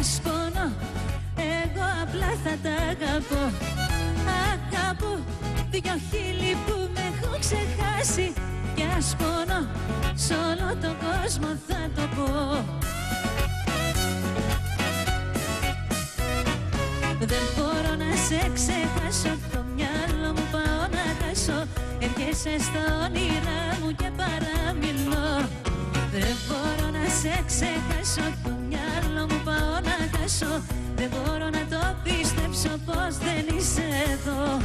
ας πονώ, εγώ απλά θα τα αγαπώ. Αγαπώ δυο χείλη που με έχουν ξεχάσει, κι ας πονώ σ' όλο τον κόσμο θα το πω. Δεν μπορώ να σε ξεχάσω, το μυαλό μου πάω να χάσω. Έρχεσαι στα όνειρά μου και παραμιλώ. Δεν μπορώ να σε ξεχάσω, το μυαλό μου πάω να χάσω. Δεν μπορώ να το πιστέψω πως δεν είσαι εδώ.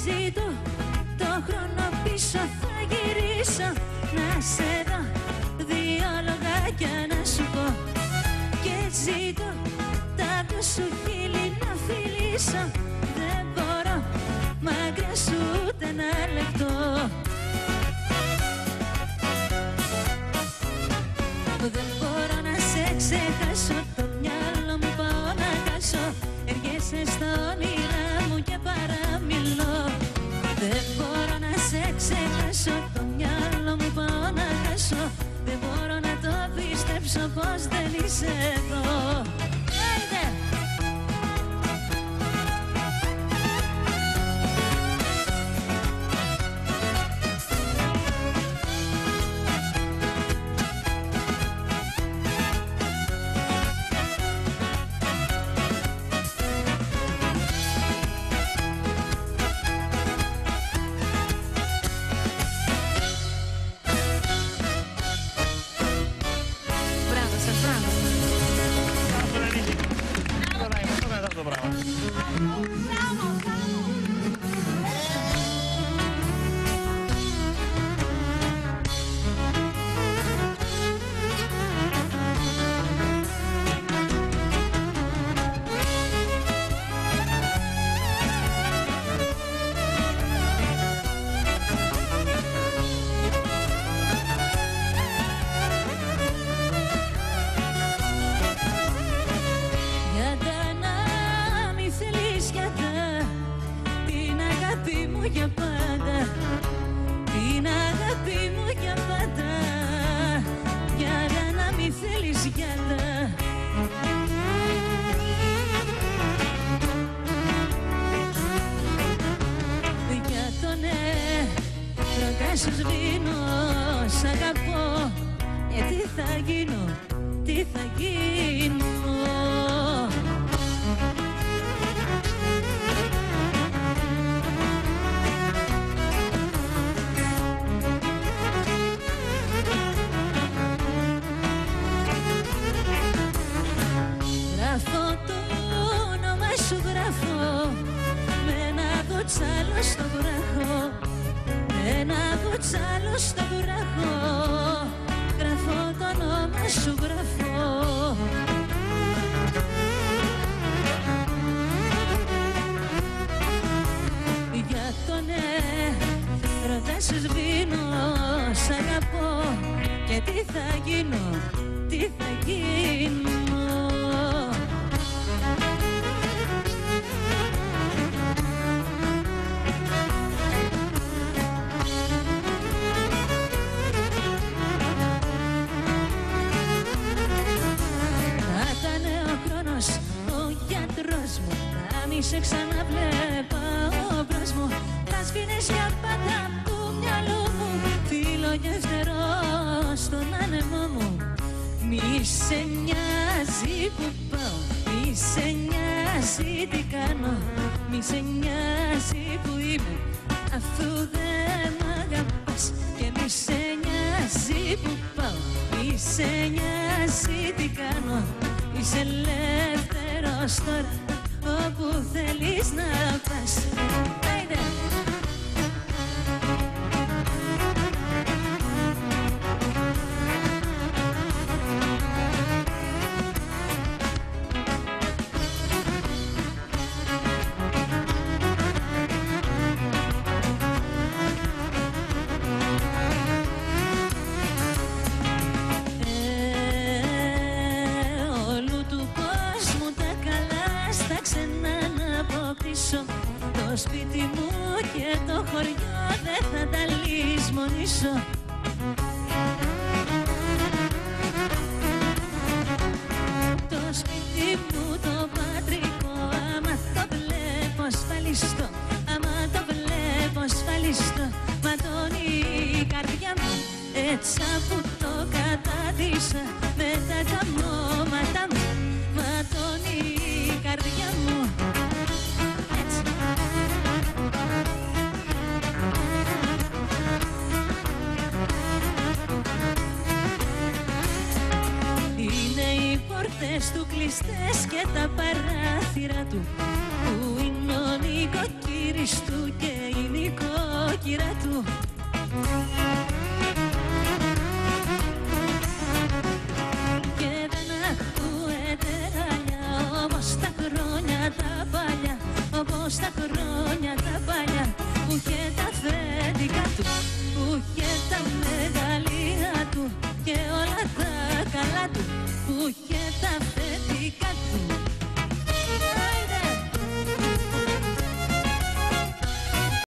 Ζήτω το χρόνο πίσω, θα γυρίσω να σε δω, δύο λογάκια να σου πω. Και ζήτω τα δυο σου χείλη να φιλήσω. Δεν μπορώ μακριά σου ούτε ένα λεπτό. Δεν μπορώ να σε ξεχάσω, το μυαλό μου πάω να χάσω. Έρχεσαι στα όνειρά μου και παραμιλώ. Δεν μπορώ να σε ξεχάσω, το μυαλό μου πάω να χάσω. Δεν μπορώ να το πιστέψω πως δεν είσαι εδώ. Για πάντα, την αγάπη μου για πάντα, για να μην θέλεις γυαλά. Για το ναι, ρωτάς σου σβήνω, σ' αγαπώ. Και τι θα γίνω, τι θα γίνω. Βουτσάλο στο βράχο, ένα βουτσάλο στο βράχο, γράφω το όνομα σου, γράφω. Για το ναι, ρωτάς σου σβήνω, σ' αγαπώ. Και τι θα γίνω, τι θα γίνω. Μη σε ξαναβλέπα ο μπρος μου, θα σβήνες για πάντα του μυαλού μου. Φίλο γευτερό στον άνεμο μου. Μη σε νοιάζει που πάω, μη σε νοιάζει τι κάνω. Μη σε νοιάζει που είμαι, αφού δεν μ' αγαπάς. Και μη σε νοιάζει που πάω, μη σε νοιάζει τι κάνω. Είσαι ελεύθερος τώρα, όπου θέλεις να πας. σπίτι μου και το χωριό δεν θα τα λησμονήσω. Το σπίτι μου το πατρικό, άμα το βλέπω ασφαλιστό, άμα το βλέπω ασφαλιστό, ματώνει η καρδιά μου έτσι που το κατάδυσα με τα τζαμώματα μου, ματώνει η καρδιά μου. Του κλειστές και τα παράθυρα του, που είναι ο νοικοκύρης του και η νοικοκύρα του. Και δεν ακούεται χαλιά όπως τα χρόνια τα παλιά, όπως τα χρόνια τα παλιά, που είχε τα αφεντικά του, που είχε τα μεγαλεία του και όλα τα καλά του.